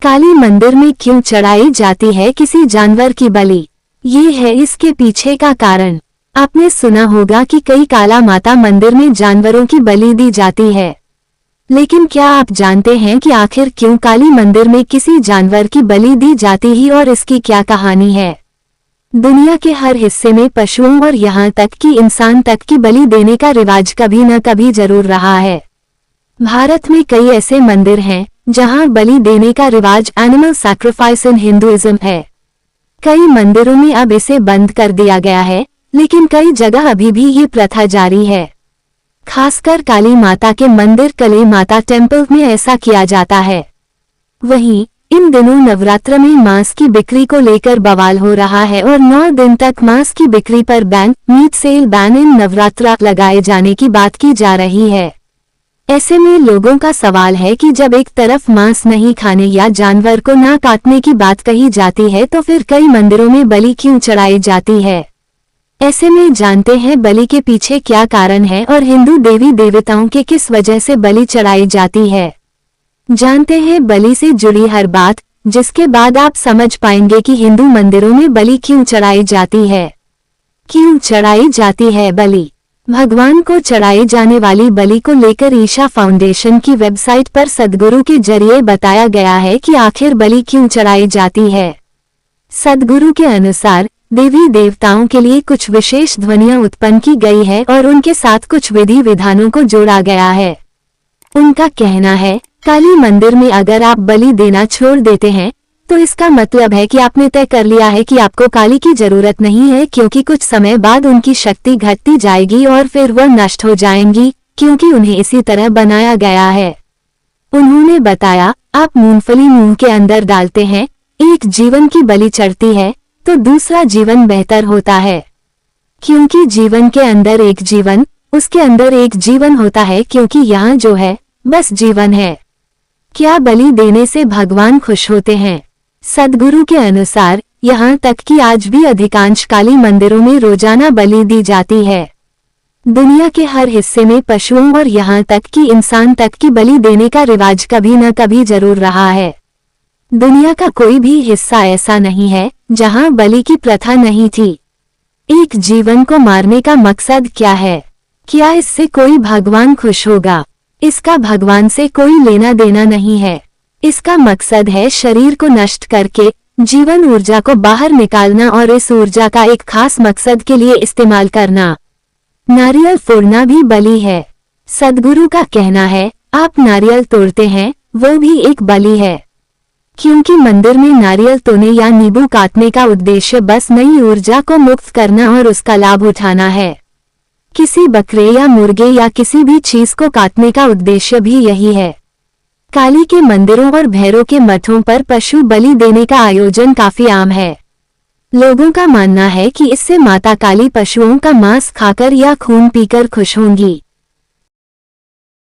काली मंदिर में क्यों चढ़ाई जाती है किसी जानवर की बलि? ये है इसके पीछे का कारण। आपने सुना होगा कि कई काला माता मंदिर में जानवरों की बलि दी जाती है, लेकिन क्या आप जानते हैं कि आखिर क्यों काली मंदिर में किसी जानवर की बलि दी जाती है और इसकी क्या कहानी है? दुनिया के हर हिस्से में पशुओं और यहाँ तक कि इंसान तक की बलि देने का रिवाज कभी न कभी जरूर रहा है। भारत में कई ऐसे मंदिर हैं जहां बलि देने का रिवाज एनिमल सैक्रिफाइस इन हिंदुइज्म है। कई मंदिरों में अब इसे बंद कर दिया गया है, लेकिन कई जगह अभी भी ये प्रथा जारी है। खासकर काली माता के मंदिर कली माता टेम्पल में ऐसा किया जाता है। वहीं इन दिनों नवरात्र में मांस की बिक्री को लेकर बवाल हो रहा है और 9 दिन तक मांस की बिक्री पर ban, meet cell ban in Navratra लगाए जाने की बात की जा रही है। ऐसे में लोगों का सवाल है कि जब एक तरफ मांस नहीं खाने या जानवर को ना काटने की बात कही जाती है तो फिर कई मंदिरों में बलि क्यों चढ़ाई जाती है? ऐसे में जानते हैं बलि के पीछे क्या कारण है और हिंदू देवी देवताओं के किस वजह से बलि चढ़ाई जाती है। जानते हैं बलि से जुड़ी हर बात, जिसके बाद आप समझ पाएंगे कि हिंदू मंदिरों में बलि क्यों चढ़ाई जाती है। क्यों चढ़ाई जाती है बलि? भगवान को चढ़ाई जाने वाली बलि को लेकर ईशा फाउंडेशन की वेबसाइट पर सद्गुरु के जरिए बताया गया है कि आखिर बलि क्यों चढ़ाई जाती है। सद्गुरु के अनुसार देवी देवताओं के लिए कुछ विशेष ध्वनियां उत्पन्न की गई है और उनके साथ कुछ विधि विधानों को जोड़ा गया है। उनका कहना है, काली मंदिर में अगर आप बलि देना छोड़ देते हैं तो इसका मतलब है कि आपने तय कर लिया है कि आपको काली की जरूरत नहीं है, क्योंकि कुछ समय बाद उनकी शक्ति घटती जाएगी और फिर वह नष्ट हो जाएंगी, क्योंकि उन्हें इसी तरह बनाया गया है। उन्होंने बताया, आप मूंगफली मुंह के अंदर डालते हैं, एक जीवन की बलि चढ़ती है तो दूसरा जीवन बेहतर होता है, क्योंकि जीवन के अंदर एक जीवन, उसके अंदर एक जीवन होता है, क्योंकि यहाँ जो है बस जीवन है। क्या बलि देने से भगवान खुश होते हैं? सद्गुरु के अनुसार यहाँ तक कि आज भी अधिकांश काली मंदिरों में रोजाना बलि दी जाती है। दुनिया के हर हिस्से में पशुओं और यहाँ तक कि इंसान तक की बलि देने का रिवाज कभी न कभी जरूर रहा है। दुनिया का कोई भी हिस्सा ऐसा नहीं है जहाँ बलि की प्रथा नहीं थी। एक जीवन को मारने का मकसद क्या है? क्या इससे कोई भगवान खुश होगा? इसका भगवान से कोई लेना देना नहीं है। इसका मकसद है शरीर को नष्ट करके जीवन ऊर्जा को बाहर निकालना और इस ऊर्जा का एक खास मकसद के लिए इस्तेमाल करना। नारियल फोड़ना भी बलि है। सद्गुरु का कहना है, आप नारियल तोड़ते हैं वो भी एक बलि है, क्योंकि मंदिर में नारियल तोड़ने या नींबू काटने का उद्देश्य बस नई ऊर्जा को मुक्त करना और उसका लाभ उठाना है। किसी बकरे या मुर्गे या किसी भी चीज को काटने का उद्देश्य भी यही है। काली के मंदिरों और भैरव के मठों पर पशु बलि देने का आयोजन काफी आम है। लोगों का मानना है कि इससे माता काली पशुओं का मांस खाकर या खून पीकर खुश होंगी।